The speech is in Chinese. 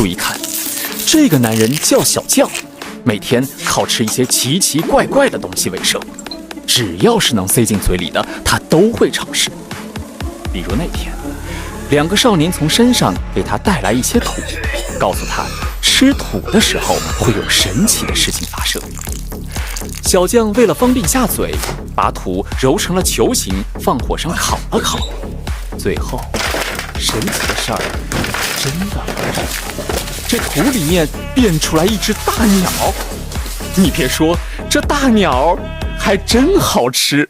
注意看，这个男人叫小将，每天靠吃一些奇奇怪怪的东西为生，只要是能塞进嘴里的，他都会尝试。比如那天，2个少年从山上给他带来一些土，告诉他吃土的时候会有神奇的事情发生。小将为了方便下嘴，把土揉成了球形，放火上烤了烤。最后，神奇的事儿真的发生了，这土里面变出来一只大鸟。你别说，这大鸟还真好吃。